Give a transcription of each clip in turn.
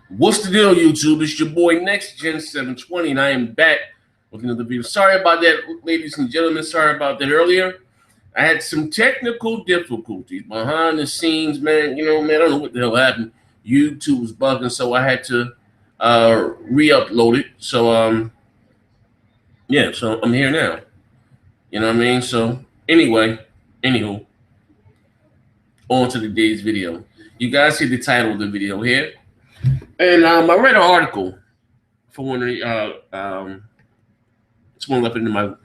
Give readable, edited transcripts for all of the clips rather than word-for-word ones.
What's the deal, YouTube? It's your boy Next Gen 720, and I am back with another video. Sorry about that, ladies and gentlemen. Sorry about that earlier. I had some technical difficulties behind the scenes, man. Man, I don't know what the hell happened. YouTube was bugging, so I had to re-upload it. So I'm here now. You know what I mean? So anyway, anywho, on to today's video. You guys see the title of the video here, and I read an article for one of the it's one left into my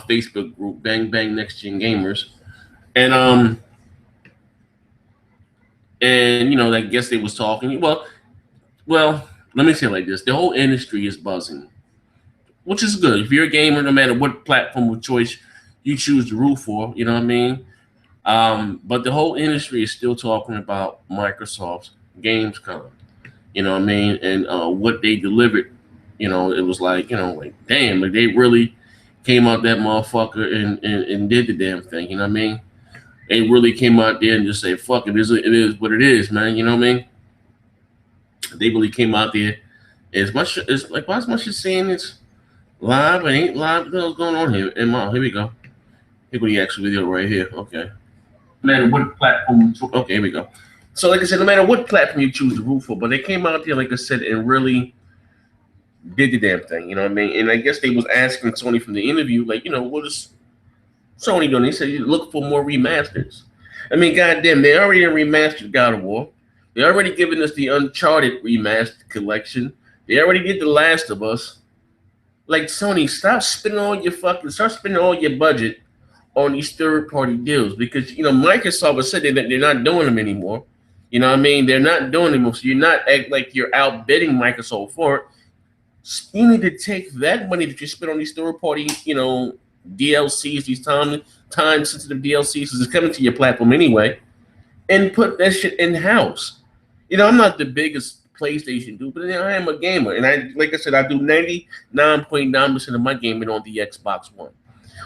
Facebook group, Bang Bang Next Gen Gamers, and I guess they was talking. Well, let me say it like this: the whole industry is buzzing, which is good. If you're a gamer, no matter what platform of choice you choose to root for, you know what I mean. But the whole industry is still talking about Microsoft's Gamescom, you know what I mean, and what they delivered. It was like damn, like they really came out that motherfucker and did the damn thing. You know what I mean? They really came out there and just say, "Fuck it, it is what it is, man." You know what I mean? They really came out there as much as like why as much as saying it's live, it ain't live. What the hell's going on here? And here we go. Here go the actual video right here. Okay. No matter what platform. Okay, here we go. So, like I said, no matter what platform you choose to root for, but they came out there, like I said, and really did the damn thing. You know what I mean? And I guess they was asking Sony from the interview, like, what is Sony doing? They said you look for more remasters. I mean, goddamn, they already remastered God of War. They already given us the Uncharted remastered collection. They already did The Last of Us. Like, Sony, start spending all your budget on these third-party deals because Microsoft has said that they're not doing them anymore. You know what I mean? They're not doing them, so you're not act like you're outbidding Microsoft for it. You need to take that money that you spend on these third-party, DLCs, these time-sensitive DLCs, because it's coming to your platform anyway, and put that shit in-house. I'm not the biggest PlayStation dude, but I am a gamer, and like I said, I do 99.9% of my gaming on the Xbox One.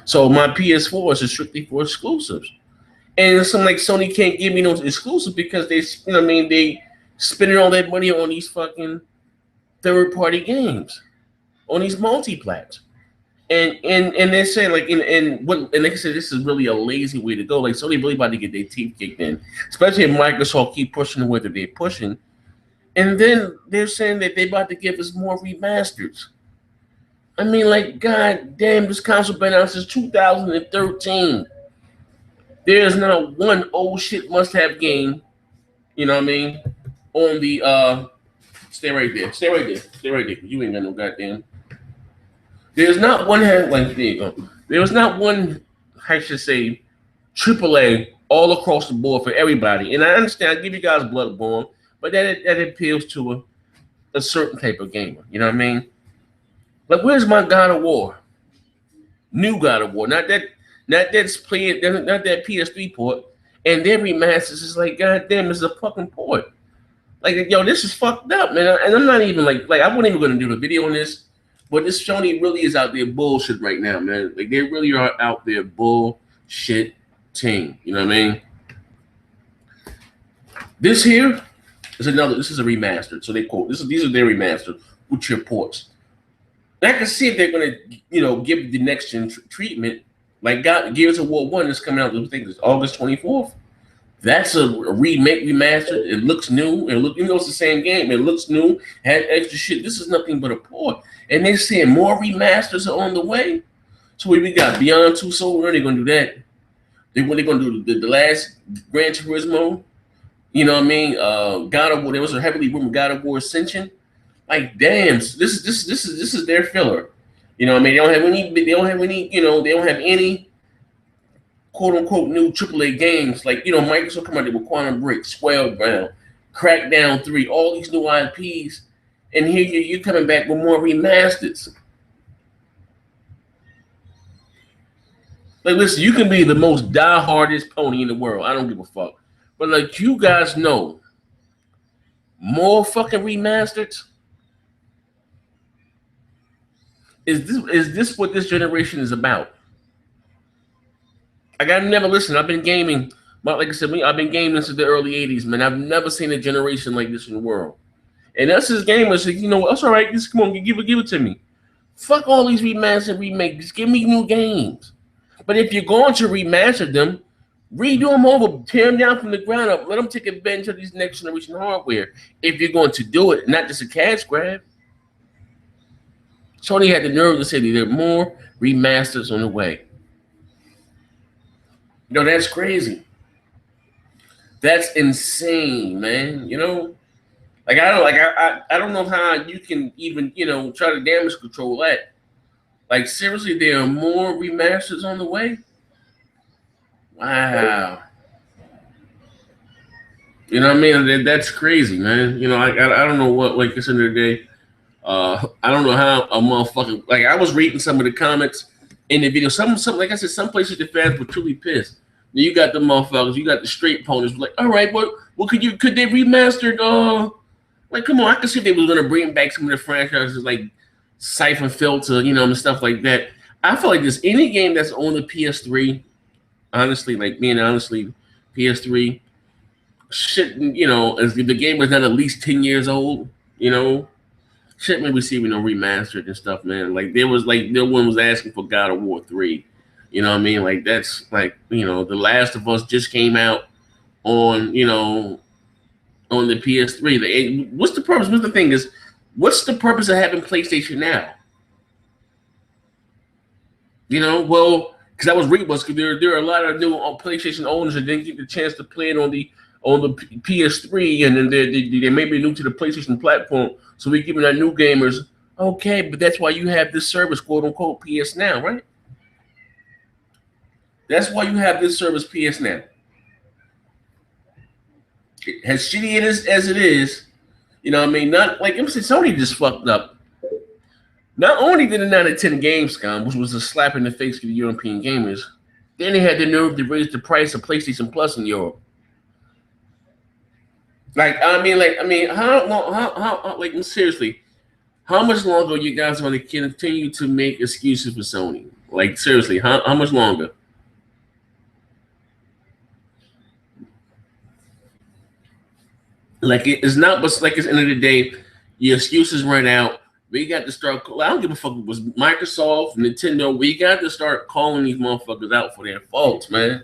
So my PS4 is strictly for exclusives. And it's something like Sony can't give me no exclusive because they spending all that money on these fucking third-party games, on these multi-plats. And they're saying and like I said, this is really a lazy way to go. Like Sony really about to get their teeth kicked in, especially if Microsoft keep pushing the way that they're pushing. And then they're saying that they're about to give us more remasters. I mean, like, god damn, this console been out since 2013. There's not one old shit must-have game, you know what I mean, on the stay right there. Stay right there. Stay right there. You ain't got no goddamn. There's not one there you go. There was not one, I should say, AAA all across the board for everybody. And I understand, I give you guys Bloodborne, but that appeals to a certain type of gamer. You know what I mean? Like, where's my God of War? New God of War, not that PS3 port, and their remasters is like, goddamn, it's a fucking port. Like, yo, this is fucked up, man. And I'm not even like I wasn't even gonna do the video on this, but this Sony really is out there bullshit right now, man. Like, they really are out there bullshit team. You know what I mean? This here is another. This is a remastered. So they quote these are their remastered with your ports. I can see if they're gonna, give the next gen treatment. Like Gears of War 1 is coming out. I think it's August 24th. That's a remake, remaster. It looks new. It's the same game. It looks new. Had extra shit. This is nothing but a port. And they're saying more remasters are on the way. So we got Beyond Two Souls. They're gonna do that. They're gonna do the last Gran Turismo. You know what I mean? God of War. There was a heavily rumored God of War Ascension. Like, damn, this is their filler. You know what I mean? They don't have any quote unquote new AAA games. Like, Microsoft come out there with Quantum Break, Spellbound, Crackdown 3, all these new IPs, and here you're coming back with more remasters. Like, listen, you can be the most die-hardest pony in the world. I don't give a fuck. But like, you guys know, more fucking remastered. Is this what this generation is about? Like, I've never listened. I've been gaming, but like I said, I've been gaming since the early '80s, man. I've never seen a generation like this in the world. And us as gamers, like, you know, that's all right. Just come on, give it to me. Fuck all these remasters, remakes. Just give me new games. But if you're going to remaster them, redo them over, tear them down from the ground up. Let them take advantage of these next generation hardware. If you're going to do it, not just a cash grab. Sony had the nerve to say that there are more remasters on the way. You know, that's crazy. That's insane, man. You know, like I don't know how you can even, you know, try to damage control that. Like seriously, there are more remasters on the way. Wow. You know what I mean? That's crazy, man. You know, I don't know what, like, this end of the day. I don't know how a motherfucker, like, I was reading some of the comments in the video. Some like I said, some places the fans were truly pissed. You got the motherfuckers, you got the straight ponies, like, all right, what could they remaster? Like, come on, I could see if they was gonna bring back some of the franchises like Siphon Filter, you know, and stuff like that. I feel like there's any game that's on the PS3, honestly, like being honestly, PS3 shouldn't, you know, as the game was not at least 10 years old, you know, shouldn't be receiving no remastered and stuff, man. Like there was like no one was asking for God of War 3. You know what I mean? Like that's like, you know, The Last of Us just came out on, you know, on the PS3. What's the purpose? What's the thing is, what's the purpose of having PlayStation now? You know, well, because I was reading, because there are a lot of new PlayStation owners that didn't get the chance to play it on the PS3, and then they may be new to the PlayStation platform. So we're giving our new gamers, okay, but that's why you have this service, quote unquote, PS Now, right? That's why you have this service, PS Now. As shitty as it is, you know what I mean? Not like I'm saying, Sony just fucked up. Not only did it not attend Gamescom, which was a slap in the face for the European gamers, then they had the nerve to raise the price of PlayStation Plus in Europe. How long? How like seriously? How much longer are you guys going to continue to make excuses for Sony? Like seriously, how much longer? Like it's not, but like it's the end of the day, your excuses run out. We got to start. I don't give a fuck if it was Microsoft, Nintendo. We got to start calling these motherfuckers out for their faults, man.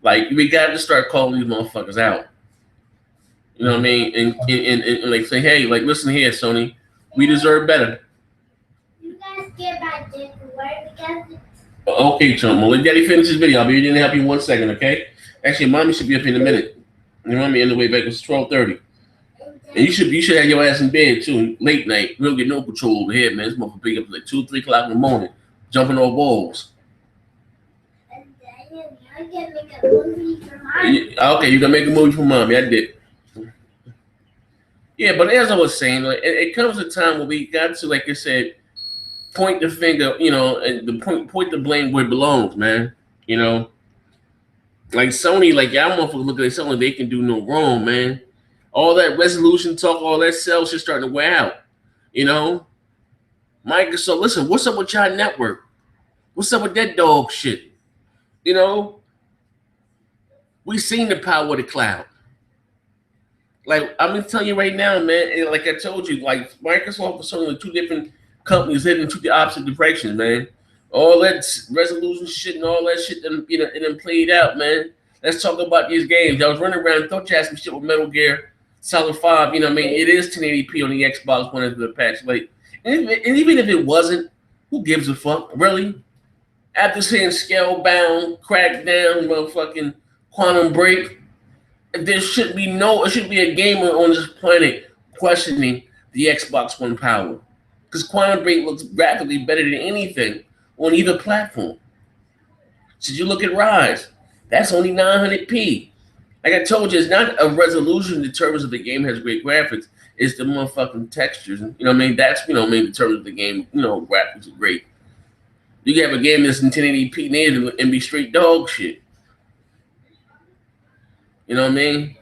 Like we got to start calling these motherfuckers out. You know what I mean? And like say, hey, like listen here, Sony, we deserve better. You guys get back to work because. Okay, chum. Well, let Daddy finish this video. I'll be ready to help you in 1 second, okay? Actually, mommy should be up in a minute. You know what I mean? On the way back, it's 12:30. And you should have your ass in bed too, late night. We don't get no control over here, man. This motherfucker pick up like 2, 3 o'clock in the morning, jumping on walls. Okay, you gonna make a movie for mommy. I did. Yeah, but as I was saying, like it comes a time where we got to, like I said, point the finger, you know, and point the blame where it belongs, man. You know, like Sony, like y'all motherfuckers look at Sony, they can do no wrong, man. All that resolution talk, all that sales shit starting to wear out. You know, Microsoft, listen, what's up with y'all network? What's up with that dog shit? You know, we seen the power of the cloud. Like I'm gonna tell you right now, man. And like I told you, like Microsoft and Sony are two different companies heading in two opposite directions, man. All that resolution shit and all that shit, it done played out, man. Let's talk about these games. I was running around and thought you had some shit with Metal Gear Solid 5. You know what I mean? It is 1080p on the Xbox One into the patch. Like, and even if it wasn't, who gives a fuck, really? After seeing Scalebound, Crackdown, motherfucking Quantum Break, it should be a gamer on this planet questioning the Xbox One power. Because Quantum Break looks graphically better than anything on either platform. So you look at Rise, that's only 900p. Like I told you, it's not a resolution in terms of the game has great graphics. It's the motherfucking textures. You know what I mean? That's, you know what I mean, in terms of the game, you know, graphics are great. You can have a game that's in 1080p native and be straight dog shit. You know what I mean?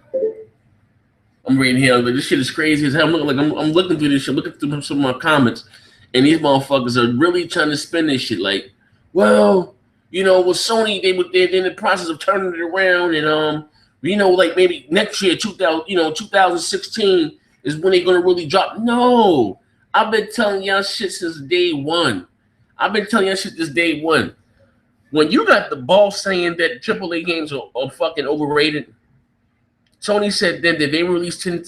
I'm reading here, like, this shit is crazy as hell. I'm looking through this shit, looking through some of my comments, and these motherfuckers are really trying to spin this shit. Like, well, you know, with Sony, they're in the process of turning it around, and you know, like maybe next year, 2016, is when they're gonna really drop. No, I've been telling y'all shit since day one. I've been telling y'all shit since day one. When you got the boss saying that AAA games are fucking overrated, Sony said then that they released 10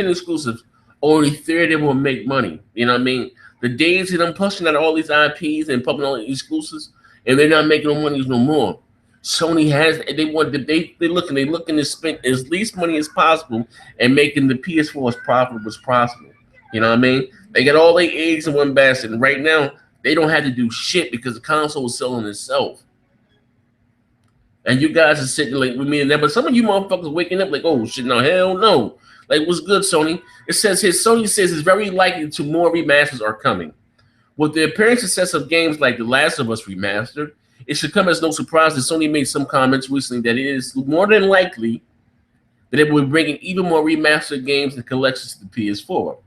exclusives, only 3 of them will make money. You know what I mean? The days that I'm pushing out all these IPs and pumping all these exclusives, and they're not making no money no more. Sony has they looking to spend as least money as possible and making the PS4 as profitable as possible. You know what I mean? They got all their eggs in one basket, and right now they don't have to do shit because the console is selling itself. And you guys are sitting like with me and that, but some of you motherfuckers waking up like, oh shit, no, hell no. Like, what's good, Sony? It says here, Sony says it's very likely to more remasters are coming. With the apparent success of games like The Last of Us Remastered, it should come as no surprise that Sony made some comments recently that it is more than likely that it will be bringing even more remastered games and collections to the PS4.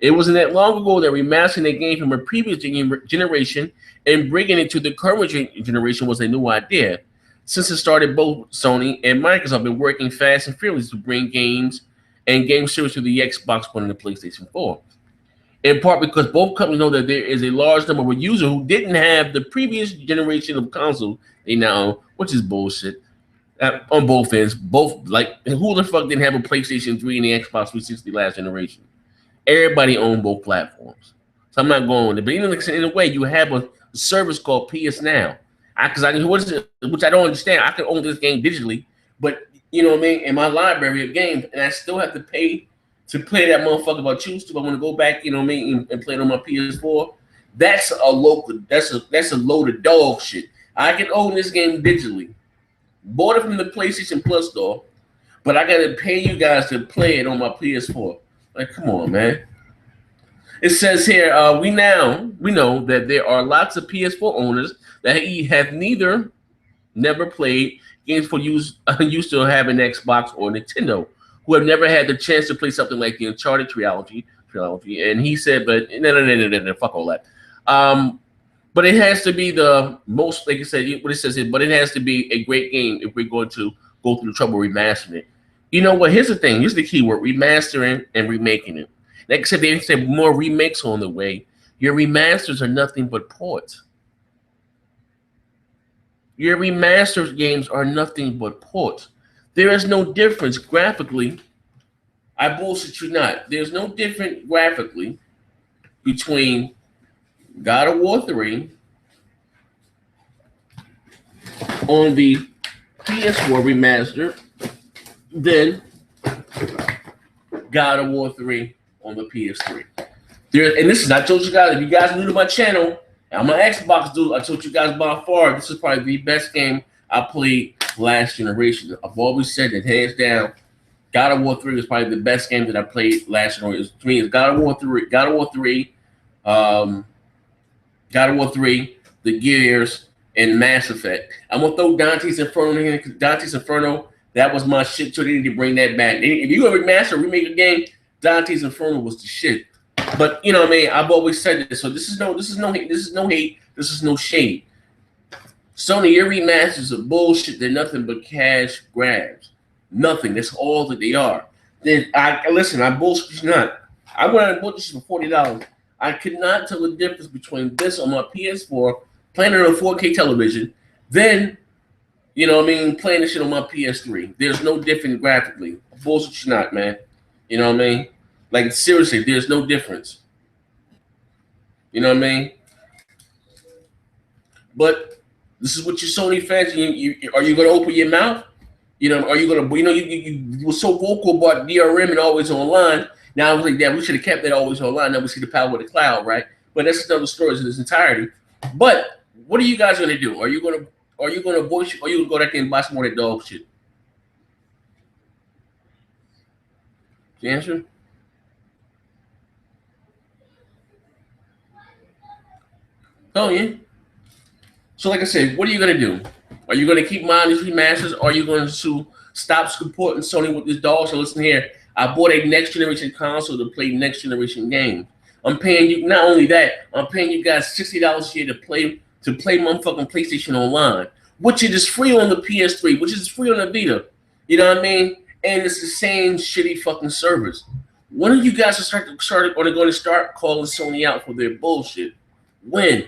It wasn't that long ago that remastering a game from a previous generation and bringing it to the current generation was a new idea. Since it started, both Sony and Microsoft have been working fast and furious to bring games and game series to the Xbox One and the PlayStation 4. In part because both companies know that there is a large number of users who didn't have the previous generation of console they now own, which is bullshit. On both ends, who the fuck didn't have a PlayStation 3 and the Xbox 360 last generation? Everybody owned both platforms. So I'm not going there. But even in a way, you have a service called PS Now. Which I don't understand. I can own this game digitally, but you know what I mean, in my library of games, and I still have to pay to play that motherfucker if I choose to. If I want to go back, you know what I mean, and play it on my PS4. That's a load of dog shit. I can own this game digitally. Bought it from the PlayStation Plus store, but I gotta pay you guys to play it on my PS4. Like, come on, man. It says here, we know that there are lots of PS4 owners that have never played games for used to have an Xbox or Nintendo, who have never had the chance to play something like the Uncharted trilogy. And he said, but no, fuck all that. But it has to be the most, like I said, what it says here, but it has to be a great game if we're going to go through the trouble remastering it. You know what? Here's the thing. Here's the key word: remastering and remaking it. Like I said, they said more remakes on the way. Your remasters are nothing but ports. Your remastered games are nothing but ports. There is no difference graphically. I bullshit you not. There's no difference graphically between God of War 3 on the PS4 remaster than God of War 3 on the PS3. And this is, I told you guys, if you guys are new to my channel, I'm an Xbox dude, I told you guys by far, this is probably the best game I played last generation. I've always said that, hands down, God of War 3 is probably the best game that I played last generation. To me, it's God of War 3, God of War 3, The Gears, and Mass Effect. I'm gonna throw Dante's Inferno in because Dante's Inferno, that was my shit. So they need to bring that back. If you ever remake a game, Dante's Inferno was the shit. But you know what I mean? I've always said this. So this is no hate. This is no shade. Sony, your remasters are bullshit. They're nothing but cash grabs. Nothing. That's all that they are. Then I bullshit you not. I went and bought this for $40. I could not tell the difference between this on my PS4, playing it on a 4K television, then, you know what I mean, playing this shit on my PS3. There's no difference graphically. Bullshit you not, man. You know what I mean? Like, seriously, there's no difference. You know what I mean? But this is what your Sony fans, are you going to open your mouth? You know, are you going to, you were so vocal about DRM and always online. Now I was like, yeah, we should have kept that always online. Now we see the power of the cloud, right? But that's another story in its entirety. But what are you guys going to do? Are you going to voice, or are you going to go back there and buy some more of that dog shit? The answer? Oh, yeah. So like I said, what are you going to do? Are you going to keep buying these remasters? Or are you going to stop supporting Sony with this dog? So listen here. I bought a next generation console to play next generation games. I'm paying you, not only that, I'm paying you guys $60 a year to play motherfucking PlayStation Online, which is free on the PS3, which is free on the Vita. You know what I mean? And it's the same shitty fucking service. When are you guys going to start calling Sony out for their bullshit? When?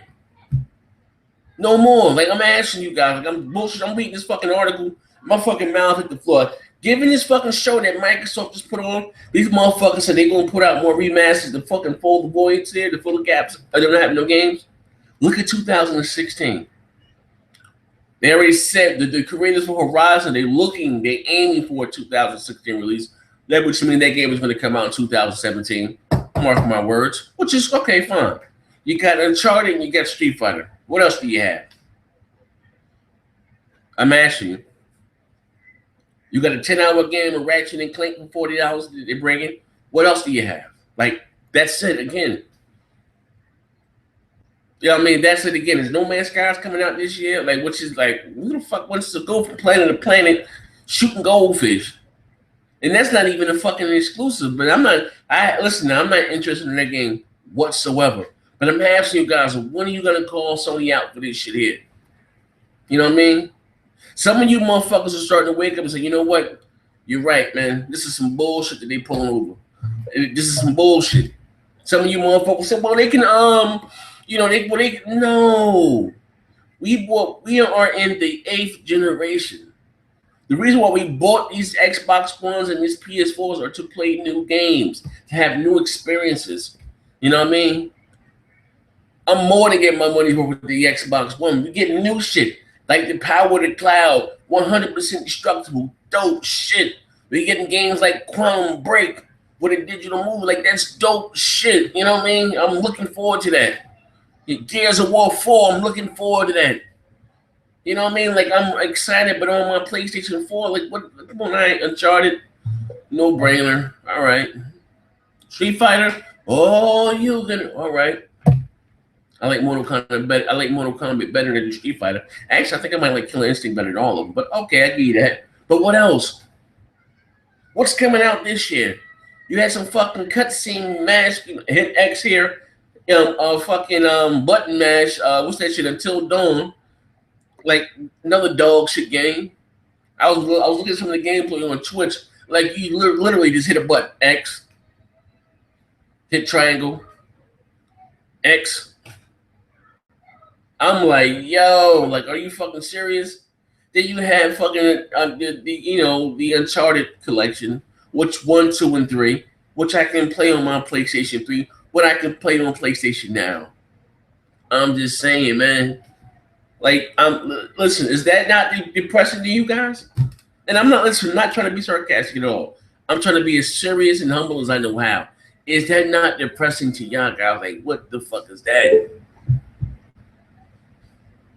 No more. Like, I'm asking you guys. Like, I'm bullshit. I'm reading this fucking article. My fucking mouth hit the floor. Given this fucking show that Microsoft just put on, these motherfuckers said they're going to put out more remasters to fucking fill the voids here, to fill the gaps. I don't have no games. Look at 2016. They already said that the creators for Horizon, they're aiming for a 2016 release. That would mean that game is going to come out in 2017. Mark my words. Which is okay, fine. You got Uncharted and you got Street Fighter. What else do you have? I'm asking you. You got a 10-hour game of Ratchet and Clank for $40 that they're bringing. What else do you have? Like, that's it again. You know what I mean? That's it again. There's No Man's Sky's coming out this year. Like, which is like, who the fuck wants to go from planet to planet shooting goldfish? And that's not even a fucking exclusive. But I'm not interested in that game whatsoever. But I'm asking you guys, when are you gonna call Sony out for this shit here? You know what I mean? Some of you motherfuckers are starting to wake up and say, you know what? You're right, man. This is some bullshit that they pulling over. This is some bullshit. Some of you motherfuckers say, well, they can no. We are in the 8th generation. The reason why we bought these Xbox Ones and these PS4s are to play new games, to have new experiences. You know what I mean? I'm more than getting my money worth with the Xbox One. We're getting new shit. Like the Power of the Cloud, 100% destructible, dope shit. We're getting games like Quantum Break with a digital movie. Like, that's dope shit. You know what I mean? I'm looking forward to that. Gears of War 4, I'm looking forward to that. You know what I mean? Like, I'm excited, but on my PlayStation 4, like, what? Come on, Uncharted, no brainer. All right. Street Fighter, all right. I like Mortal Kombat better. I like Mortal Kombat better than Street Fighter. Actually, I think I might like Killer Instinct better than all of them. But okay, I give you that. But what else? What's coming out this year? You had some fucking cutscene mash, hit X here, button mash. What's that shit? Until Dawn, like another dog shit game. I was looking at some of the gameplay on Twitch. Like, you literally just hit a button, X, hit triangle, X. I'm like, yo, like, are you fucking serious? Then you have fucking the Uncharted collection, which 1, 2, and 3, which I can play on my PlayStation 3, what I can play on PlayStation Now. I'm just saying, man. Like, listen, is that not depressing to you guys? And I'm not trying to be sarcastic at all. I'm trying to be as serious and humble as I know how. Is that not depressing to y'all guys? Like, what the fuck is that?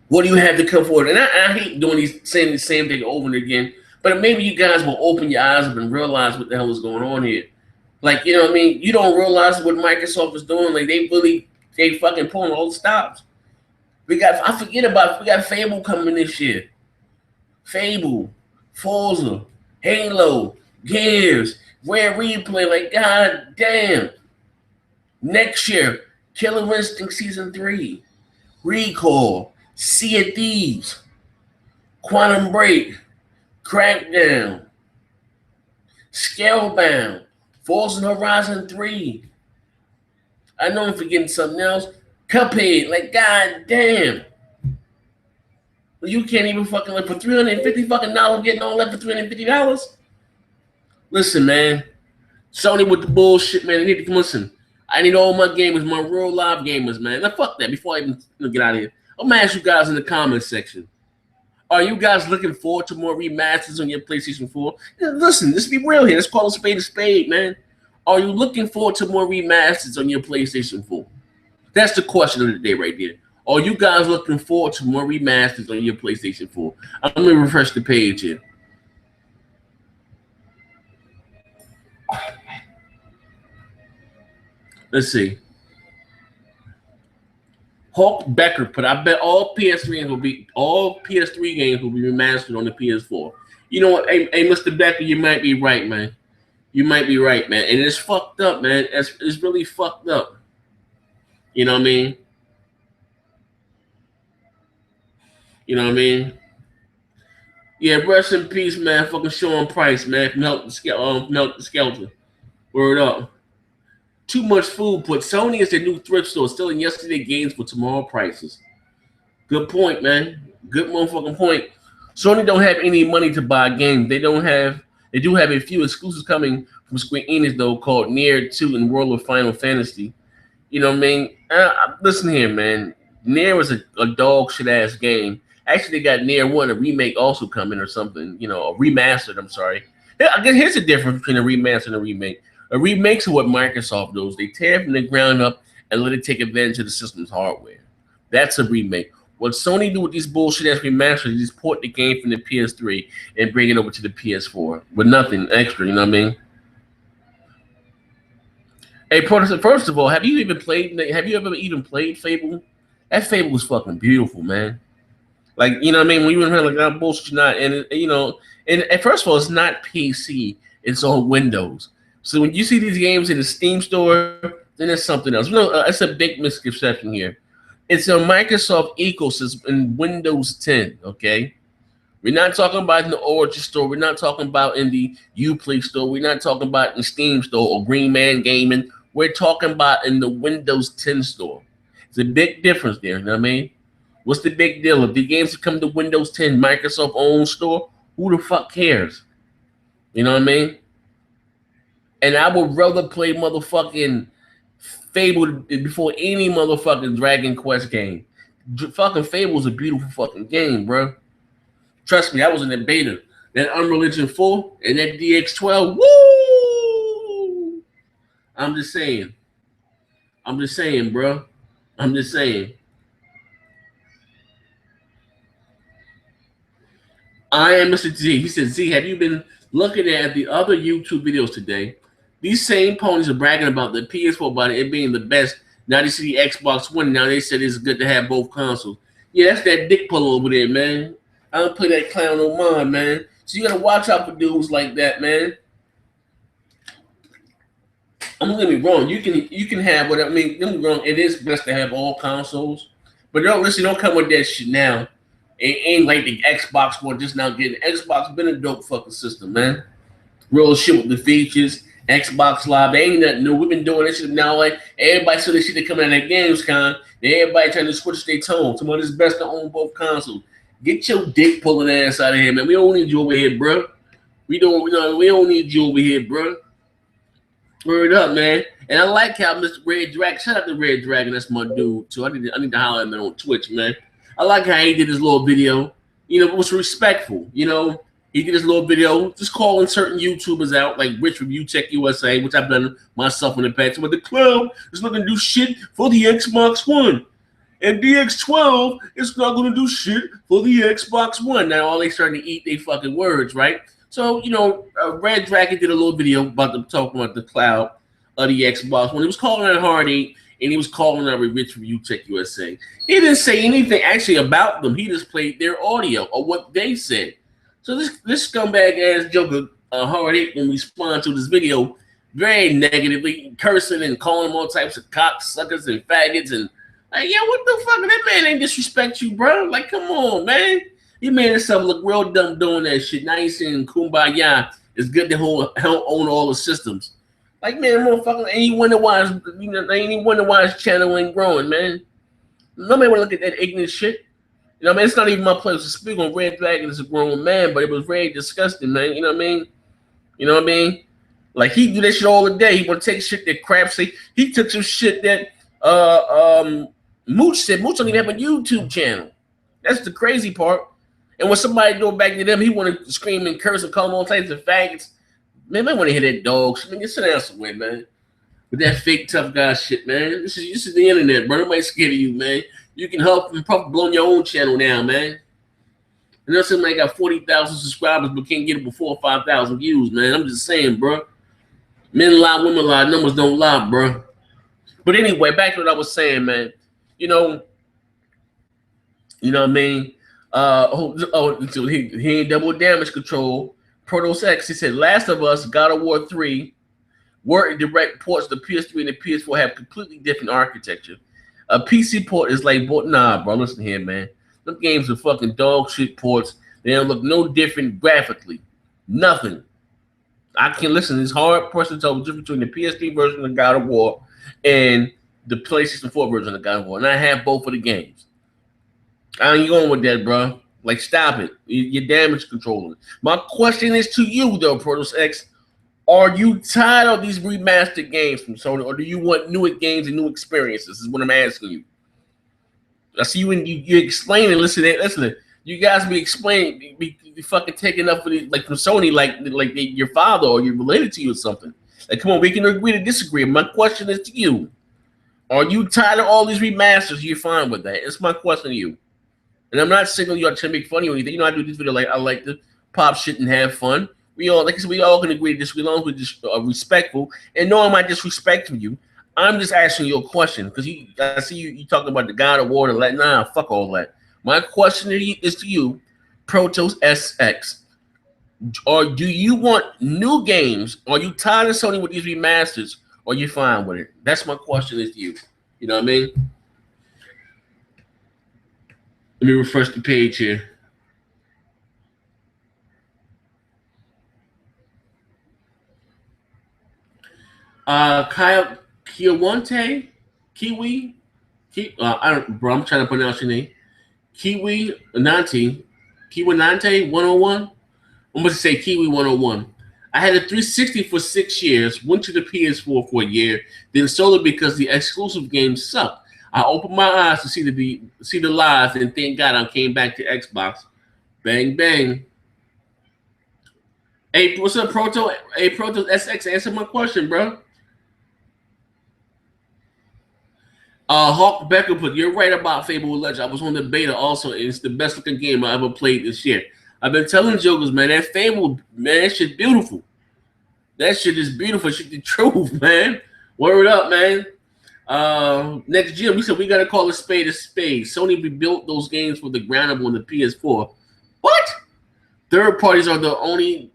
What do you have to come forward? And I hate saying the same thing over and again, but maybe you guys will open your eyes up and realize what the hell is going on here. Like, you know what I mean? You don't realize what Microsoft is doing. Like, they fucking pulling all the stops. We got Fable coming this year. Fable, Forza, Halo, Gears, Rare Replay. Like, god damn. Next year, Killer Instinct Season 3, Recall, Sea of Thieves, Quantum Break, Crackdown, Scalebound, Forza Horizon 3. I know I'm forgetting something else. Cuphead, like, god damn. You can't even fucking, like, for $350 fucking dollars, getting all that for $350. Listen, man. Sony with the bullshit, man. I need to listen. I need all my gamers, my real live gamers, man. Now, fuck that. Before I even get out of here, I'm gonna ask you guys in the comments section. Are you guys looking forward to more remasters on your PlayStation 4? Listen, let's be real here. Let's call a spade, man. Are you looking forward to more remasters on your PlayStation 4? That's the question of the day right there. Are you guys looking forward to more remasters on your PlayStation 4? I'm going to refresh the page here. Let's see. Hulk Becker put, I bet all PS3 games will be remastered on the PS4. You know what? Hey, Mr. Becker, you might be right, man. You might be right, man. And it's fucked up, man. It's really fucked up. You know what I mean? You know what I mean? Yeah, rest in peace, man. Fucking Sean Price, man. Melt the skeleton. Word up. Too much food. Put Sony is the new thrift store, selling yesterday games for tomorrow prices. Good point, man. Good motherfucking point. Sony don't have any money to buy games. They don't have. They do have a few exclusives coming from Square Enix though, called Nier 2 and World of Final Fantasy. You know what I mean? Listen here, man. Nier was a dog shit ass game. Actually, they got Nier 1, a remake also coming or something. You know, a remastered. I'm sorry. Here's the difference between a remaster and a remake. A remake's what Microsoft does. They tear it from the ground up and let it take advantage of the system's hardware. That's a remake. What Sony do with these bullshit ass remasters is just port the game from the PS3 and bring it over to the PS4 with nothing extra. You know what I mean? Hey, Protestant. First of all, have you ever even played Fable? That Fable was fucking beautiful, man. Like, you know what I mean? When you were like, that bullshit, not, and you know, and first of all, it's not PC. It's on Windows. So when you see these games in the Steam store, then it's something else. No, that's a big misconception here. It's a Microsoft ecosystem in Windows 10, okay? We're not talking about in the Origin store. We're not talking about in the Uplay store. We're not talking about in the Steam store or Green Man Gaming. We're talking about in the Windows 10 store. It's a big difference there, you know what I mean? What's the big deal? If the games that come to Windows 10 Microsoft own store, who the fuck cares? You know what I mean? And I would rather play motherfucking Fable before any motherfucking Dragon Quest game. Fucking Fable is a beautiful fucking game, bro. Trust me, I was in the beta. That Unreal Engine 4 and that DX12, woo! I'm just saying, bro. I'm just saying. I am Mr. Z. He said, Z, have you been looking at the other YouTube videos today? These same ponies are bragging about the PS4 about it being the best. Now they see the Xbox One. Now they said it's good to have both consoles. Yeah, that's that dick pull over there, man. I don't put that clown on mine, man. So you gotta watch out for dudes like that, man. I'm gonna get me wrong. You can have whatever. I mean, don't get me wrong. It is best to have all consoles, but don't come with that shit now. It ain't like the Xbox One just now getting. Xbox been a dope fucking system, man. Real shit with the features. Xbox Live, they ain't nothing new. We've been doing this shit now. Like everybody saw this shit that coming out of Gamescom. Everybody trying to switch their tone. Somebody it's best to own both consoles. Get your dick pulling ass out of here, man. We don't need you over here, bro. We don't need you over here, bro. Word up, man. And I like how Mr. Red Dragon. Shout out to Red Dragon. That's my dude too. I need to holler at him on Twitch, man. I like how he did his little video. You know, it was respectful. You know. He did his little video just calling certain YouTubers out, like Rich Review Tech USA, which I've done myself in the past. But the clown is not going to do shit for the Xbox One. And DX12 is not going to do shit for the Xbox One. Now, all they starting to eat their fucking words, right? So, you know, Red Dragon did a little video about talking about the cloud of the Xbox One. He was calling it Hard 8, and he was calling out Rich Review Tech USA. He didn't say anything actually about them. He just played their audio or what they said. So this scumbag ass joker, Hard 8, when we respond to this video, very negatively, cursing and calling them all types of cocksuckers and faggots and like, yeah, what the fuck? That man ain't disrespect you, bro. Like, come on, man. You made yourself look real dumb doing that shit. Now you saying Kumbaya. It's good to own all the systems. Like, man, motherfucker, ain't you wonder why his channel ain't growing, man. Nobody wanna look at that ignorant shit. You know what I mean? It's not even my place to speak on Red Dragon as a grown man, but it was very disgusting, man. You know what I mean? You know what I mean? Like, he do that shit all the day. He want to take shit that crap say. He took some shit that Mooch said. Mooch don't even have a YouTube channel. That's the crazy part. And when somebody go back to them, he want to scream and curse and call them all types of faggots. Man, I want to hear that dog shit. Man, get sit down somewhere, man. With that fake tough guy shit, man. This is the internet, bro. Nobody's scared of you, man. You can help and probably blow your own channel now, man. And that's somebody got 40,000 subscribers but can't get it before 5,000 views, man. I'm just saying, bro. Men lie, women lie, numbers don't lie, bro. But anyway, back to what I was saying, man. You know what I mean? So he ain't double damage control. Protos X, he said, Last of Us, God of War 3, Word and direct ports, the PS3 and the PS4 have completely different architecture. A PC port is like, nah, bro, listen here, man. Them games are fucking dog shit ports. They don't look no different graphically. Nothing. I can listen. It's hard person to tell the difference between the PS3 version of God of War and the PlayStation 4 version of God of War, and I have both of the games. I ain't going with that, bro. Like, stop it. You're damage controlling. My question is to you, though, Protos X. Are you tired of these remastered games from Sony, or do you want new games and new experiences? This is what I'm asking you. I see you and you explain it. Listen. You guys be explaining, be fucking taking up for the, like from Sony, like your father or you're related to you or something. Like, come on, we can agree to disagree. My question is to you: are you tired of all these remasters? You're fine with that? It's my question to you. And I'm not singling you out to make fun of anything. You know, I do this video like I like to pop shit and have fun. We all, like I said, we all can agree to disagree as long as we're just respectful. And knowing my disrespect for you, I'm just asking you a question because I see you talking about the God of War and like, nah, fuck all that. My question is to you, Protos SX. Or do you want new games? Are you tired of Sony with these remasters? Or are you fine with it? That's my question is to you. You know what I mean? Let me refresh the page here. Kyle Kiwante, Kiwi, bro, I'm trying to pronounce your name. Kiwinante 101. I'm going to say Kiwi 101. I had a 360 for 6 years, went to the PS4 for a year, then sold it because the exclusive games sucked. I opened my eyes to see the lies, and thank God I came back to Xbox. Bang bang. Hey, what's up, Proto? Hey, Proto SX, answer my question, bro. Hawk Becker put, you're right about Fable Legend. I was on the beta also, and it's the best looking game I ever played this year. I've been telling jokers, man, that Fable, man, that shit's beautiful. That shit is beautiful. Shit, the truth, man. Word up, man. Next Jim, we said we gotta call a spade a spade. Sony rebuilt those games for the ground up on the PS4. What? Third parties are the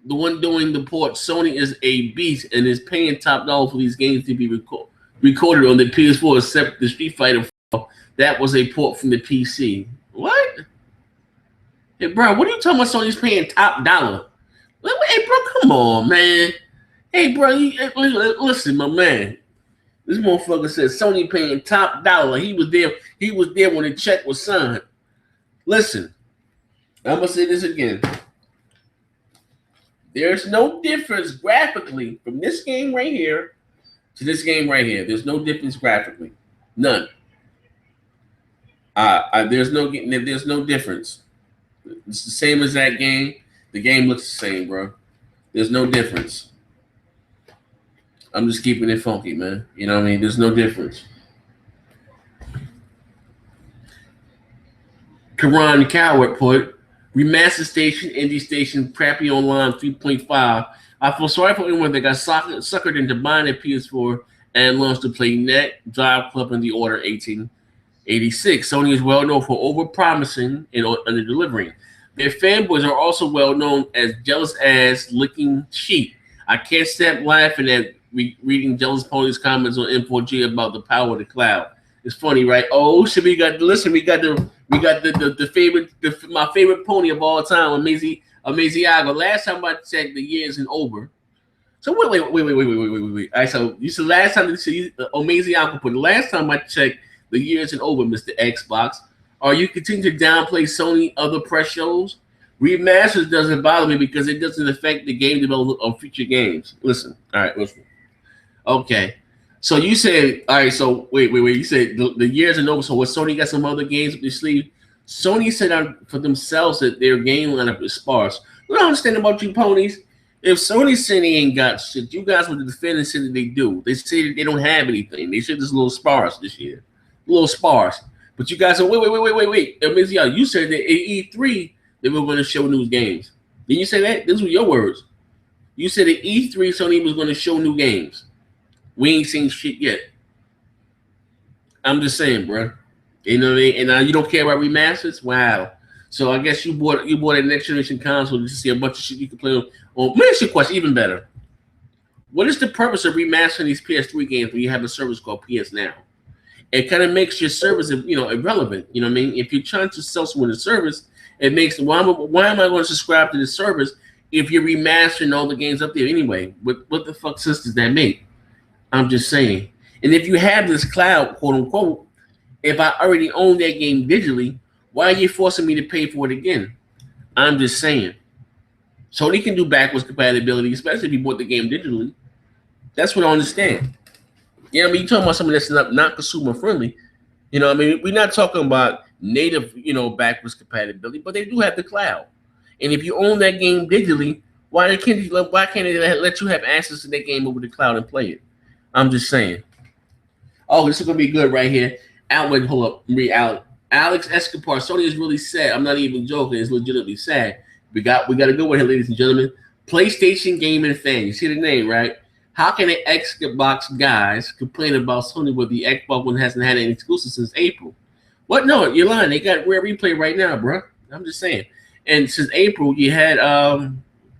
one doing the port. Sony is a beast and is paying top dollar for these games to be recorded on the PS4, except the Street Fighter 4. That was a port from the PC. What? Hey, bro, what are you talking about? Sony's paying top dollar? Hey, bro, come on, man. Hey, bro, listen, my man. This motherfucker said Sony paying top dollar. He was there. He was there when the check was signed. Listen, I'm gonna say this again. There's no difference graphically from this game right here to this game right here. There's no difference graphically. None. There's no difference. It's the same as that game. The game looks the same, bro. There's no difference. I'm just keeping it funky, man. You know what I mean? There's no difference. Karan Coward put, Remaster Station, Indie Station, Crappy Online 3.5. I feel sorry for anyone that got suckered into buying a PS4 and launched to play Net, Drive Club, and The Order 1886. Sony is well known for over-promising and under-delivering. Their fanboys are also well known as jealous ass licking sheep. I can't stop laughing at reading Jealous Pony's comments on M4G about the power of the cloud. It's funny, right? Oh shit, we got the favorite, my favorite pony of all time, Amaziago. Last time I checked, the year isn't over. So wait. All right, so you said last time Amaziago put. Last time I checked, the year isn't over, Mr. Xbox. Are you continuing to downplay Sony other press shows? Remasters doesn't bother me because it doesn't affect the game development of future games. Listen. Okay. So you said, all right, so wait. You said the year isn't over, so what, Sony got some other games up their sleeve? Sony said out for themselves that their game lineup is sparse. We don't understand about you ponies. If Sony said they ain't got shit, you guys would defend and say that they do. They say that they don't have anything. They said it's a little sparse this year. A little sparse. But you guys said, wait. You said that at E3 they were going to show new games. Didn't you say that? These were your words. You said at E3 Sony was going to show new games. We ain't seen shit yet. I'm just saying, bro. You know what I mean? And you don't care about remasters? Wow. So I guess you bought a next generation console to see a bunch of shit you can play on. Well, let me ask you a question even better. What is the purpose of remastering these PS3 games when you have a service called PS Now? It kind of makes your service, irrelevant. You know what I mean? If you're trying to sell someone a service, it makes why am I going to subscribe to this service if you're remastering all the games up there anyway? What the fuck sense does that make? I'm just saying. And if you have this cloud, quote unquote, if I already own that game digitally, why are you forcing me to pay for it again? I'm just saying. Sony can do backwards compatibility, especially if you bought the game digitally. That's what I understand. You know what I mean? You're talking about something that's not consumer friendly. You know what I mean? We're not talking about native, backwards compatibility, but they do have the cloud. And if you own that game digitally, why can't they let you have access to that game over the cloud and play it? I'm just saying. Oh, this is gonna be good right here. Wait, hold up. Alex Escobar. Sony is really sad. I'm not even joking. It's legitimately sad. We got to go with here, ladies and gentlemen. PlayStation gaming fan. You see the name, right? How can the Xbox guys complain about Sony when the Xbox One hasn't had an exclusive since April? What? No, you're lying. They got Rare Replay right now, bro. I'm just saying. And since April, you had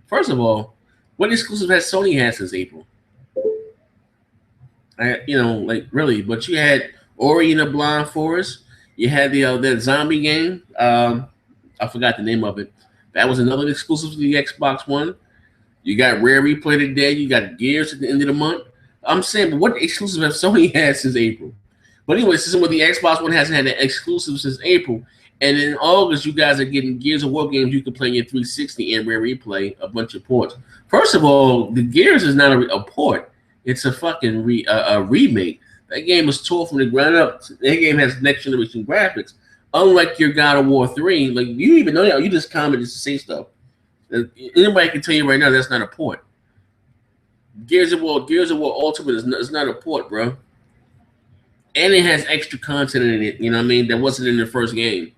first of all, what exclusive has Sony had since April? Really, but you had Ori and the Blind Forest. You had that zombie game. I forgot the name of it. That was another exclusive to the Xbox One. You got Rare Replay today. You got Gears at the end of the month. I'm saying, but what exclusive have Sony had since April? But anyway, this is what the Xbox One hasn't had an exclusive since April. And in August, you guys are getting Gears of War games you can play in your 360 and Rare Replay, a bunch of ports. First of all, the Gears is not a port. It's a fucking remake. That game was tore from the ground up. That game has next generation graphics. Unlike your God of War 3, like you even know that. You just commented to say stuff. Anybody can tell you right now that's not a port. Gears of War Ultimate is not a port, bro. And it has extra content in it, you know what I mean, that wasn't in the first game.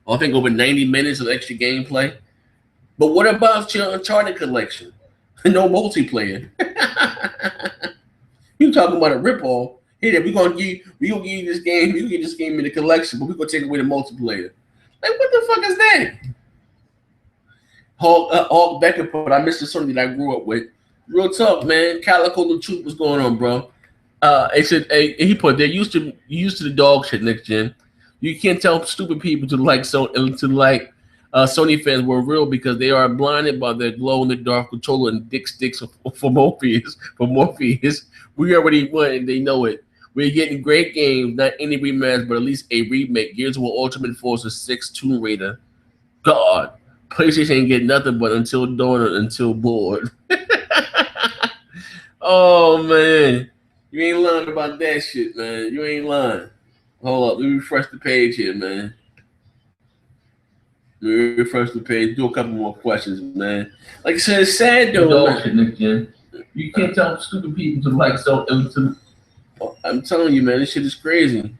I think over 90 minutes of extra gameplay. But what about your Uncharted collection? No multiplayer. You talking about a ripoff? Hey, we're gonna give you this game. You get this game in the collection, but we're gonna take away the multiplayer. Like, what the fuck is that? Hulk Becker put, I missed the song that I grew up with. Real talk, man. Calico the Truth, what's going on, bro? He said, he put, they're used to the dog shit next gen. You can't tell stupid people to like Sony fans were real because they are blinded by their glow in the dark controller and dick sticks for Morpheus. We already won and they know it. We're getting great games, not any rematch, but at least a remake. Gears of War Ultimate Force 6 Tomb Raider. God, PlayStation ain't get nothing but Until Dawn or Until Bored. Oh man, you ain't lying about that shit, man. You ain't lying. Hold up, let me refresh the page here, man. Let me refresh the page. Do a couple more questions, man. Like I said, it's sad though. You can't tell stupid people to like so. I'm telling you, man, this shit is crazy.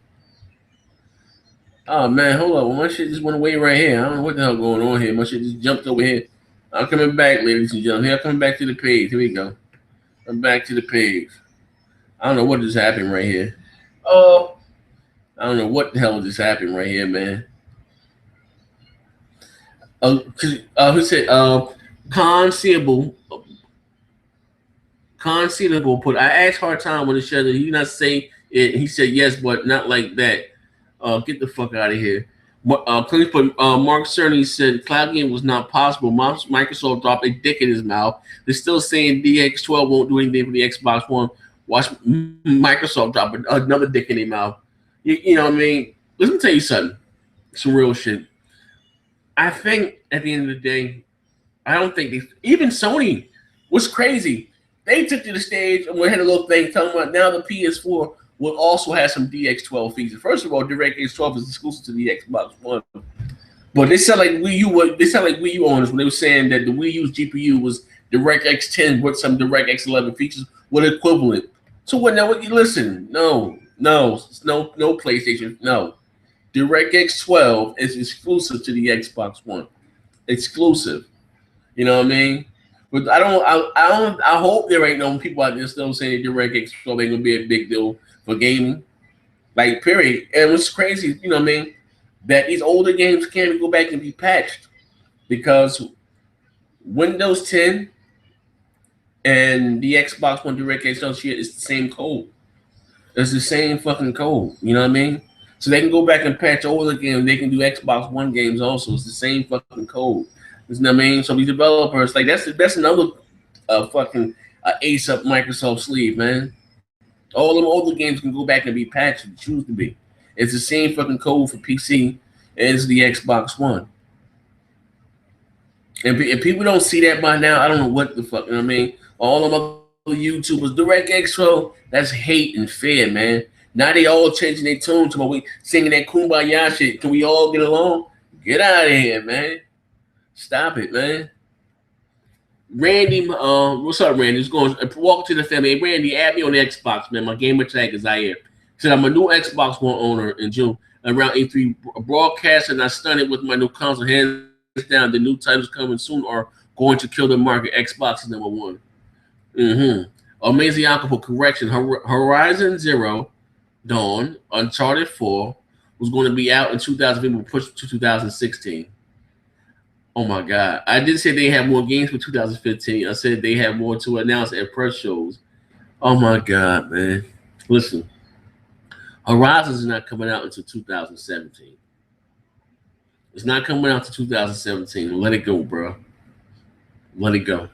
Oh man, hold up. My shit just went away right here. I don't know what the hell going on here. My shit just jumped over here. I'm coming back, ladies and gentlemen. Here, I'm coming back to the page. Here we go. I'm back to the page. I don't know what just happened right here. Oh, I don't know what the hell just happened right here, man. Who said Concealable put, I asked Hard Time when the show that he not say it. He said yes, but not like that. Get the fuck out of here. Mark Cerny said cloud game was not possible. Microsoft dropped a dick in his mouth. They're still saying DX12 won't do anything for the Xbox One. Watch Microsoft drop another dick in their mouth. You know what I mean? Let me tell you something. Some real shit. I think at the end of the day, I don't think even Sony was crazy. They took to the stage and we had a little thing talking about now the PS4 will also have some DX12 features. First of all, DirectX 12 is exclusive to the Xbox One. But they sound like Wii U owners when they were saying that the Wii U's GPU was DirectX 10 with some DirectX 11 features with equivalent. So what now? What you listen? No PlayStation. No. DirectX 12 is exclusive to the Xbox One. Exclusive. You know what I mean? But I hope there ain't no people out there still saying DirectX 12 ain't gonna be a big deal for gaming. Like, period. And it's crazy, you know what I mean, that these older games can't go back and be patched because Windows 10 and the Xbox One DirectX 12 shit is the same code. It's the same fucking code. You know what I mean? So they can go back and patch older games. They can do Xbox One games also. It's the same fucking code. You know what I mean? So these developers, like that's another fucking ace up Microsoft sleeve, man. All them older games can go back and be patched if you choose to be. It's the same fucking code for PC as the Xbox One. And if people don't see that by now, I don't know what the fuck, you know what I mean? All them other YouTubers, DirectX, that's hate and fear, man. Now they all changing their tune to we singing that kumbaya shit. Can we all get along? Get out of here, man. Stop it, man. Randy, what's up, Randy? Just going walk to the family. Hey, Randy, add me on the Xbox, man. My gamer tag is Zaire. Said I'm a new Xbox One owner in June around E3 broadcast, and I stunned with my new console. Hands down, the new titles coming soon are going to kill the market. Xbox is #1. Amazing Alcohol correction. Horizon Zero Dawn, Uncharted 4 was going to be out in 2015, but pushed to 2016. Oh my God. I did say they have more games for 2015. I said they have more to announce at press shows. Oh my God, man. Listen, Horizons is not coming out until 2017. It's not coming out to 2017. Let it go, bro. Let it go.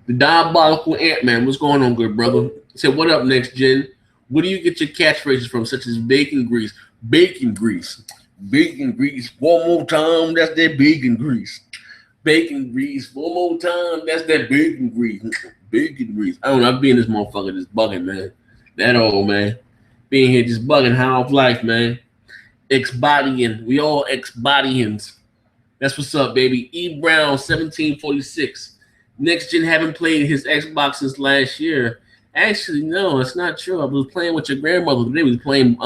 The Diabolical Ant-Man. What's going on, good brother? He said, what up, next gen? Where do you get your catchphrases from, such as bacon grease? Bacon grease. Bacon grease. One more time, that's that bacon grease. Bacon grease. One more time, that's that bacon grease. Bacon grease. I don't know. I be in this motherfucker just bugging, man. That old, man. Being here just bugging how of life, man. Ex-bodying. We all ex-bodyings. That's what's up, baby. E. Brown, 1746. Next gen haven't played his Xbox since last year. Actually, no, it's not true. I was playing with your grandmother today. We was playing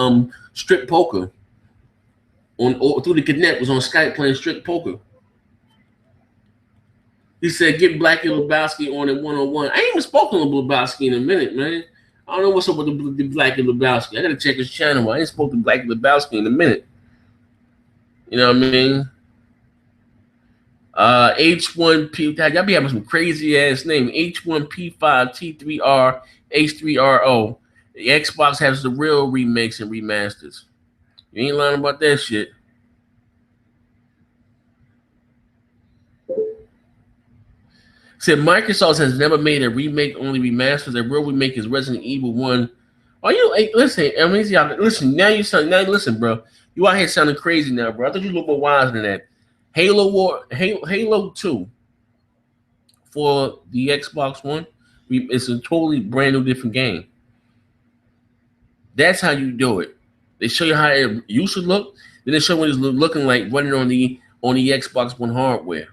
strip poker through the Connect. Was on Skype playing strip poker. He said, "Get Blackie Lebowski on it 101." I ain't even spoken to Lebowski in a minute, man. I don't know what's up with the Blackie Lebowski. I gotta check his channel. I ain't spoken to Blackie Lebowski in a minute. You know what I mean? H1P. Y'all be having some crazy ass name. H1P5T3R H3RO. The Xbox has the real remakes and remasters. You ain't lying about that shit. Said Microsoft has never made a remake, only remasters. A real remake is Resident Evil 1. Are you listen? I mean, listen. Now listen, bro. You out here sounding crazy now, bro. I thought you look more wise than that. Halo 2 for the Xbox One. It's a totally brand new, different game. That's how you do it. They show you how it used to look. Then they show what it's looking like running on the Xbox One hardware.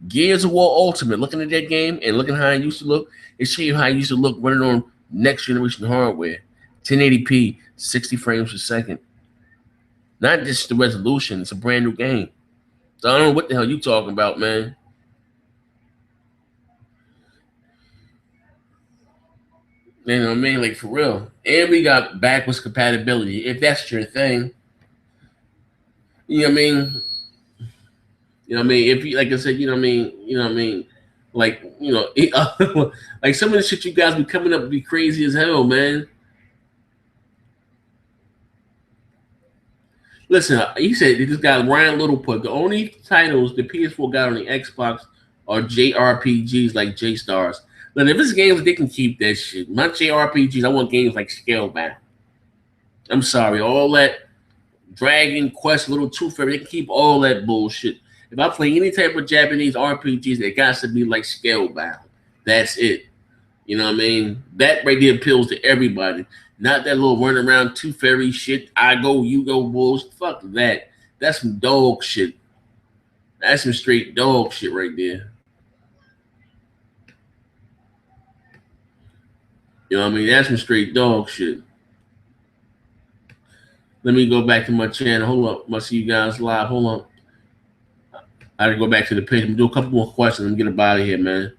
Gears of War Ultimate, looking at that game and looking how it used to look, it show you how it used to look running on next generation hardware. 1080p, 60 frames per second. Not just the resolution, it's a brand new game. So I don't know what the hell you talking about, man. You know what I mean? Like, for real. And we got backwards compatibility, if that's your thing. You know what I mean? You know what I mean? If you, like I said, you know what I mean? You know what I mean? Like, you know, like some of the shit you guys be coming up be crazy as hell, man. Listen, he said this guy Ryan Little put the only titles the PS4 got on the Xbox are JRPGs like J Stars. But if it's games, they can keep that shit. Not JRPGs. I want games like Scalebound. I'm sorry, all that Dragon Quest, Little Tooth Fairy, they can keep all that bullshit. If I play any type of Japanese RPGs, it got to be like Scalebound. That's it. You know what I mean? That right there appeals to everybody. Not that little run around Tooth Fairy shit. I go, you go bullshit. Fuck that. That's some dog shit. That's some straight dog shit right there. You know what I mean? That's some straight dog shit. Let me go back to my channel. Hold up. I'll see you guys live. Hold on. I gotta go back to the page. I'm do a couple more questions and get up out of here, man.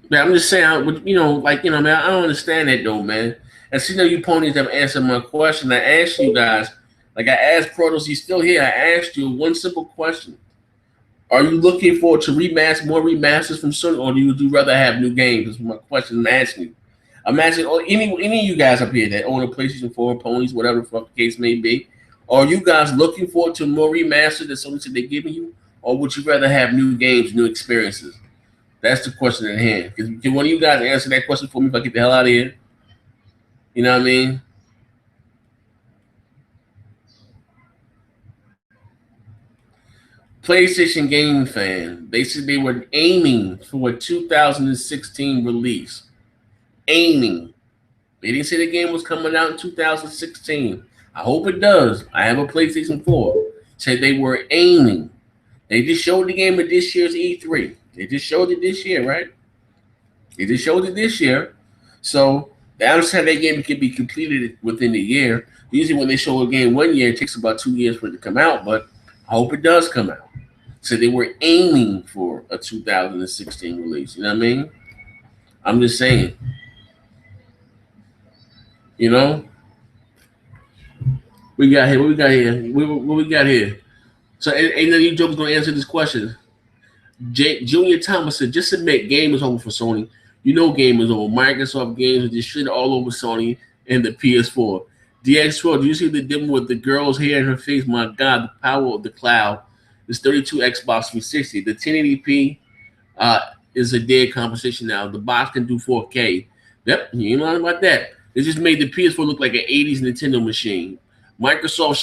Man, I'm just saying, you know, like, you know, man, I don't understand that though, man. And see, you ponies have answered my question. I asked you guys, like I asked Protos, he's still here. I asked you one simple question. Are you looking forward to more remasters from Sony, or would you rather have new games? That's my question I'm asking you. I'm asking any of you guys up here that own a PlayStation 4, ponies, whatever the fuck the case may be. Are you guys looking forward to more remasters that Sony said they're giving you, or would you rather have new games, new experiences? That's the question at hand. Can one of you guys answer that question for me if I get the hell out of here? You know what I mean? PlayStation Game Fan. They said they were aiming for a 2016 release. Aiming. They didn't say the game was coming out in 2016. I hope it does. I have a PlayStation 4. Said they were aiming. They just showed the game at this year's E3. They just showed it this year, right? They just showed it this year. So I understand that game can be completed within a year. Usually when they show a game 1 year, it takes about 2 years for it to come out, but I hope it does come out. So they were aiming for a 2016 release. You know what I mean? I'm just saying. You know? We got here. What we got here? What we got here? So ain't none of you jokers gonna answer this question. Junior Thomas said, just admit game is over for Sony. You know game is over. Microsoft games are just shit all over Sony and the PS4. DX12, do you see the demo with the girl's hair in her face? My God, the power of the cloud. It's 32 Xbox 360. The 1080p is a dead conversation now. The box can do 4K. Yep, you ain't lying about that. They just made the PS4 look like an 80s Nintendo machine. Microsoft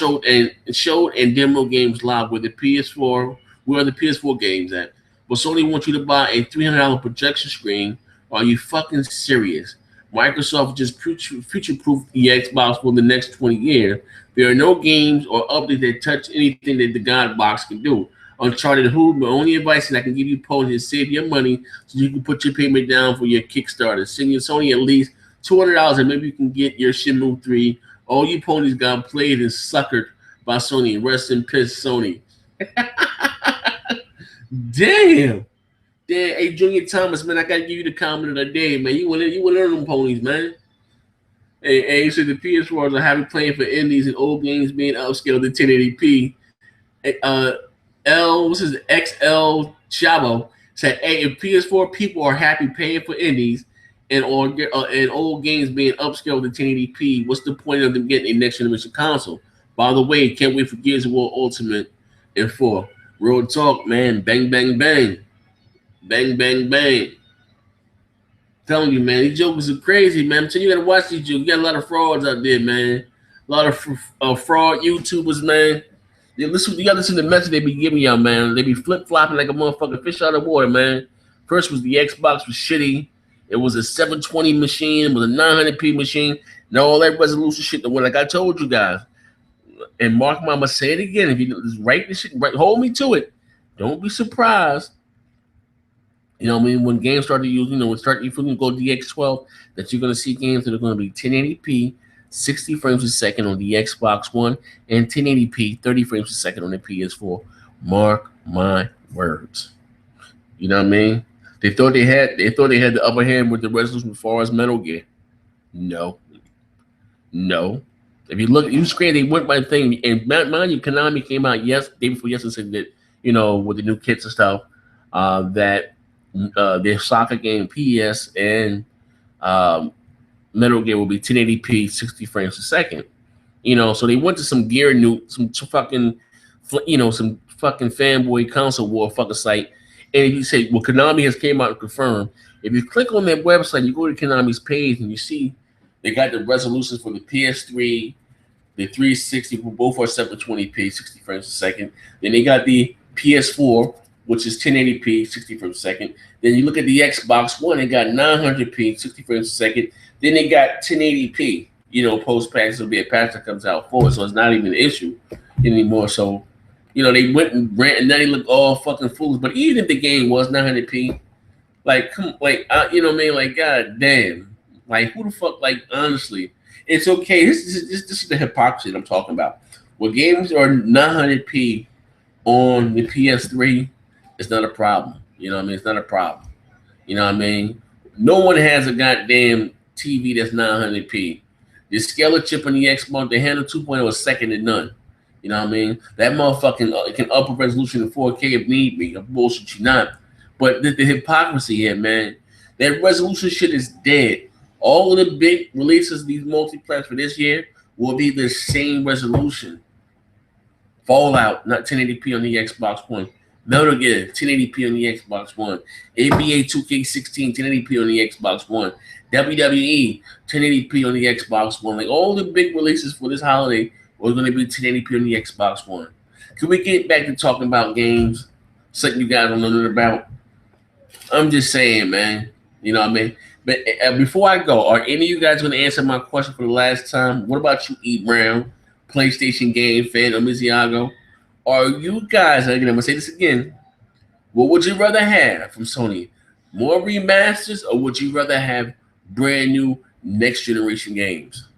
showed and demo games live with the PS4. Where are the PS4 games at? But Sony wants you to buy a $300 projection screen. Are you fucking serious? Microsoft just future-proofed the Xbox for the next 20 years. There are no games or updates that touch anything that the God box can do. Uncharted Who, the only advice that I can give you, Pony, is save your money so you can put your payment down for your Kickstarter. Send your Sony at least $200 and maybe you can get your Shenmue 3. All you ponies got played and suckered by Sony. Rest in peace, Sony. Damn. Hey, Junior Thomas, man, I gotta give you the comment of the day, man. You one of them ponies, man. Hey, so the PS4s are happy playing for indies and old games being upscaled to 1080p. What's his XL Chavo said, hey, if PS4 people are happy paying for indies and old games being upscaled to 1080p, what's the point of them getting a next generation console? By the way, can't wait for Gears of War Ultimate and 4. Real talk, man. Bang, bang, bang. Bang, bang, bang. Telling you, man, these jokers are crazy, man. I'm telling you, gotta watch these jokers. You got a lot of frauds out there, man. A lot of fraud YouTubers, man. You gotta listen to the message they be giving y'all, man. They be flip-flopping like a motherfucking fish out of water, man. First was the Xbox was shitty. It was a 720 machine. It was a 900p machine. Now all that resolution shit, like I told you guys. And Mark Mama, say it again. If you just write this shit, hold me to it. Don't be surprised. You know what I mean? When games start to use, if you can go DX12, that you're going to see games that are going to be 1080p, 60 frames a second on the Xbox One, and 1080p, 30 frames a second on the PS4. Mark my words. You know what I mean? They thought they had the upper hand with the resolution as far as Metal Gear. No. If you look, you screen, they went by thing, and mind you, Konami came out day before yesterday said that with the new kits and stuff, that their soccer game PS and Metal Gear will be 1080p, 60 frames a second. So they went to some gear some fucking fanboy console war fucking site. And if you say, well, Konami has came out and confirmed, if you click on their website, you go to Konami's page and you see they got the resolutions for the PS3, the 360, both are 720p, 60 frames a second. Then they got the PS4, which is 1080p, 60 frames a second. Then you look at the Xbox One, they got 900p, 60 frames a second. Then they got 1080p. Post-patch will be a patch that comes out forward, so it's not even an issue anymore. So, they went and ran, and now they look all fucking fools. But even if the game was 900p, what I mean? Like, god damn. Like, who the fuck, honestly, it's okay. This is the hypocrisy that I'm talking about. When games are 900p on the PS3, it's not a problem. You know what I mean? It's not a problem. You know what I mean? No one has a goddamn TV that's 900p. The scalar chip on the Xbox, the handle 2.0 is second to none. You know what I mean? That motherfucking it can up a resolution in 4K if need be. I'm bullshit you not. But the hypocrisy here, man. That resolution shit is dead. All of the big releases, these multiplexes for this year, will be the same resolution. Fallout, not 1080p on the Xbox One. Metal Gear 1080p on the Xbox One. NBA 2K16 1080p on the Xbox One. WWE 1080p on the Xbox One. Like all the big releases for this holiday were going to be 1080p on the Xbox One. Can we get back to talking about games? Something you guys don't know nothing about? I'm just saying, man. You know what I mean? But before I go, are any of you guys going to answer my question for the last time? What about you, E. Brown, PlayStation game fan, or Miziago? Are you guys, again, I'm going to say this again, what would you rather have from Sony? More remasters, or would you rather have brand new next generation games?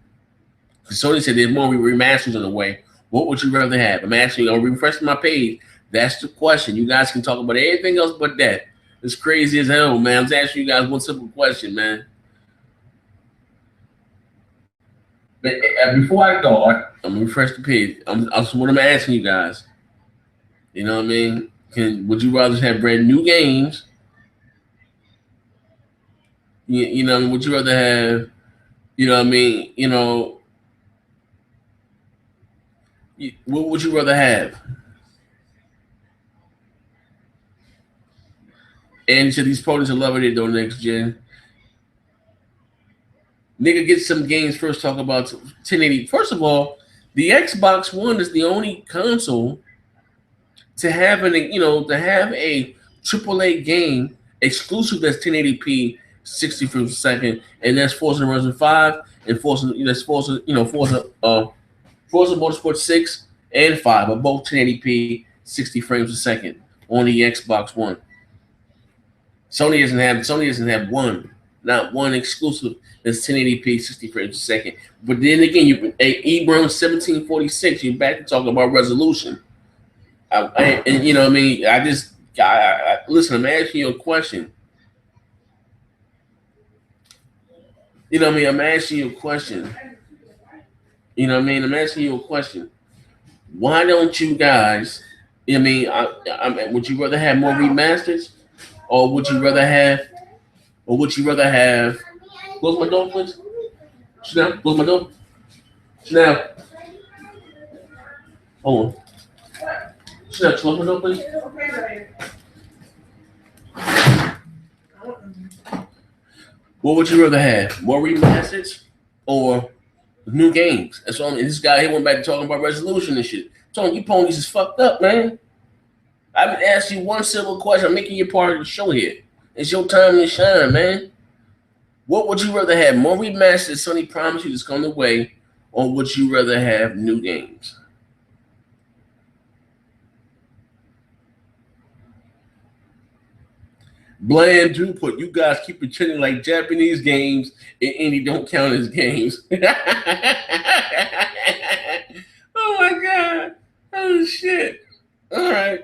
Because Sony said there's more remasters on the way. What would you rather have? I'm asking you, I'm refreshing my page. That's the question. You guys can talk about anything else but that. It's crazy as hell, man. I'm just asking you guys one simple question, man. But before I go, I'm gonna refresh the page. What I'm asking you guys. You know what I mean? Would you rather have brand new games? You know, would you rather have? You know what I mean? You know, what would you rather have? And so these ponies are loving it though. Next gen, nigga, get some games first. Talk about 1080. First of all, the Xbox One is the only console to have to have a AAA game exclusive that's 1080p 60 frames per second, and that's Forza Horizon 5 and Forza Motorsport 6 and 5 are both 1080p 60 frames a second on the Xbox One. Sony doesn't have one, not one exclusive that's 1080p 60 frames a second. But then again, Ebron 1746, you're back to talking about resolution. And you know what I mean? Listen, I'm asking you a question. You know what I mean? I'm asking you a question. You know what I mean? I'm asking you a question. Why don't you guys? You know what I mean, would you rather have more remasters, or would you rather have, Close my door, please. Chanel, close my door. Chanel, hold on. Chanel, close my door, please. What would you rather have? More remasters or new games? That's what I mean. This guy here went back to talking about resolution and shit. Tony, you ponies is fucked up, man. I've been asking you one simple question. I'm making you part of the show here. It's your time to shine, man. What would you rather have? More remasters Sony promised you that's coming away, or would you rather have new games? Bland Duport, you guys keep pretending like Japanese games and indie don't count as games. Oh my god. Oh shit. All right.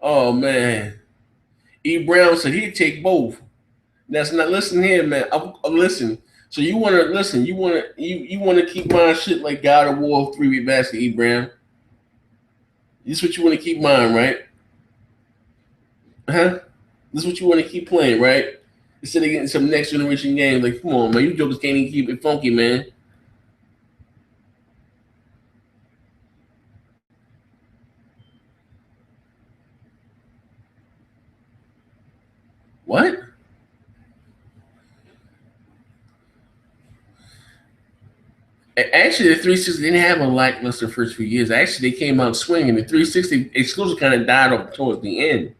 Oh man. E. Brown said he'd take both. That's not listen here, man. I'm listen. So you wanna listen, you wanna keep my shit like God of War 3 remaster, E. Brown. This is what you wanna keep mine, right? Huh? This is what you want to keep playing, right? Instead of getting some next generation games. Like, come on, man. You jokers can't even keep it funky, man. What? Actually, the 360 didn't have a lackluster first few years. Actually, they came out swinging. The 360 exclusive kind of died off towards the end.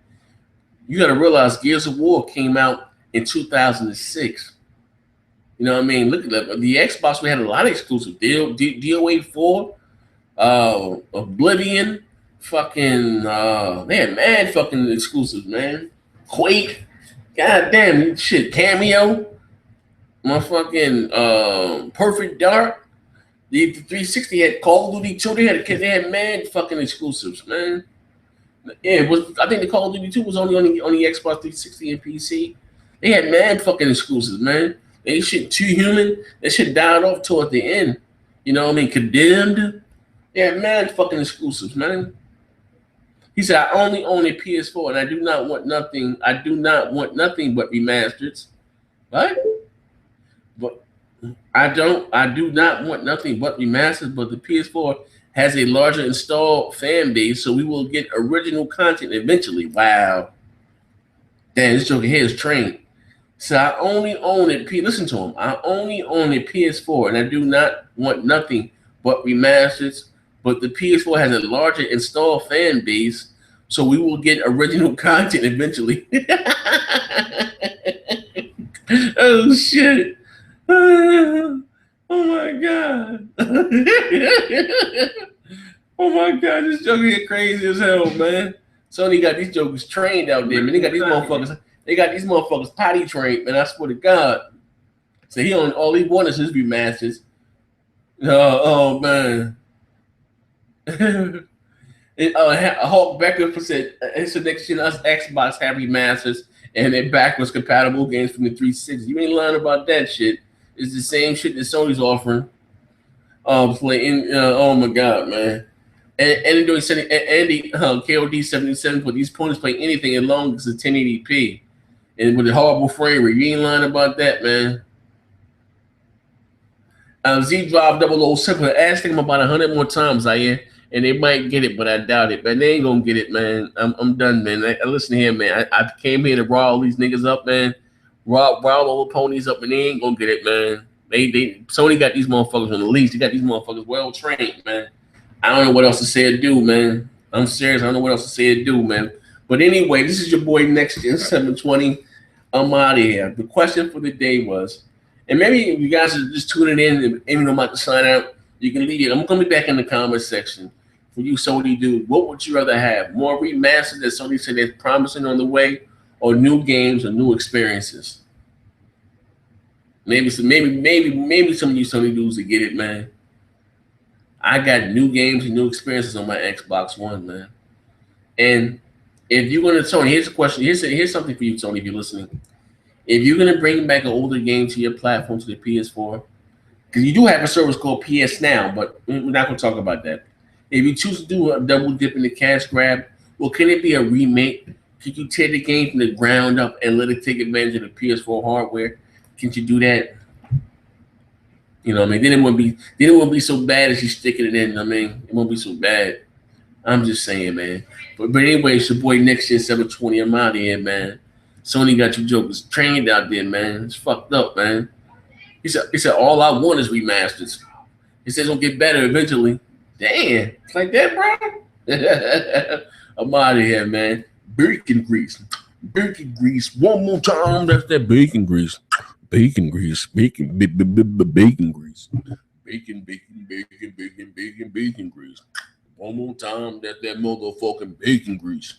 You got to realize Gears of War came out in 2006. You know what I mean? Look at that. The Xbox, we had a lot of exclusive. DOA 4, Oblivion, fucking, they had mad fucking exclusives, man. Quake, god damn, shit, Cameo, my fucking Perfect Dark. The 360 had Call of Duty 2. They had mad fucking exclusives, man. Yeah, it was. I think the Call of Duty 2 was only on the Xbox 360 and PC. They had mad fucking exclusives, man. They shit too human. That shit died off toward the end. You know what I mean? Condemned. They had mad fucking exclusives, man. He said, I only own a PS4 and I do not want nothing. I do not want nothing but remasters. What? But I do not want nothing but remasters, but the PS4 has a larger installed fan base, so we will get original content eventually. Wow. Damn, this joker here is trained. So I only own it. Listen to him. I only own a PS4, and I do not want nothing but remasters. But the PS4 has a larger installed fan base, so we will get original content eventually. Oh shit! Oh my god! Oh my god! This joker get crazy as hell, man. Sony got these jokers trained out there, man. They got these motherfuckers. They got these motherfuckers potty trained, man. I swear to God. So he on all he wanted is his remasters. Oh man. Hulk Becker said it's the next gen us Xbox have remasters and they're backwards compatible games from the 360. You ain't lying about that shit. It's the same shit that Sony's offering. Oh my god, man. And Andy KOD 77 for these ponies play anything as long as it's 1080p. And with a horrible frame rate, you ain't lying about that, man. Z Drive 007, ask them about 100 more times, and they might get it, but I doubt it. Man, they ain't gonna get it, man. I'm done, man. Listen here, man. I came here to rile all these niggas up, man. Rile all the ponies up, and they ain't gonna get it, man. Sony got these motherfuckers on the leash. They got these motherfuckers well trained, man. I don't know what else to say or do, man. I'm serious. I don't know what else to say or do, man. But anyway, this is your boy Next Gen 720. I'm out of here. The question for the day was, and maybe if you guys are just tuning in and even though I'm about to sign out, you can leave it. I'm going to be back in the comment section for you, Sony dude. What would you rather have? More remasters that Sony said they're promising on the way, or new games or new experiences? Maybe some of you Sony dudes will get it, man. I got new games and new experiences on my Xbox One, man. And if you're gonna, Tony, here's a question. Here's something for you, Tony, if you're listening. If you're gonna bring back an older game to your platform, to the PS4, because you do have a service called PS Now, but we're not gonna talk about that. If you choose to do a double dip in the cash grab, well, can it be a remake? Could you tear the game from the ground up and let it take advantage of the PS4 hardware? Can you do that? You know what I mean? Then it won't be so bad as you sticking it in. I mean, it won't be so bad. I'm just saying, man. But anyway, it's your boy Next Gen 720. I'm out of here, man. Sony got you jokers trained out there, man. It's fucked up, man. He said all I want is remasters. He says it'll get better eventually. Damn, it's like that, bro. I'm out of here, man. Bacon grease. Bacon grease. One more time. That's that bacon grease. Bacon grease. Bacon grease. Bacon grease. One more time. That's that motherfucking bacon grease.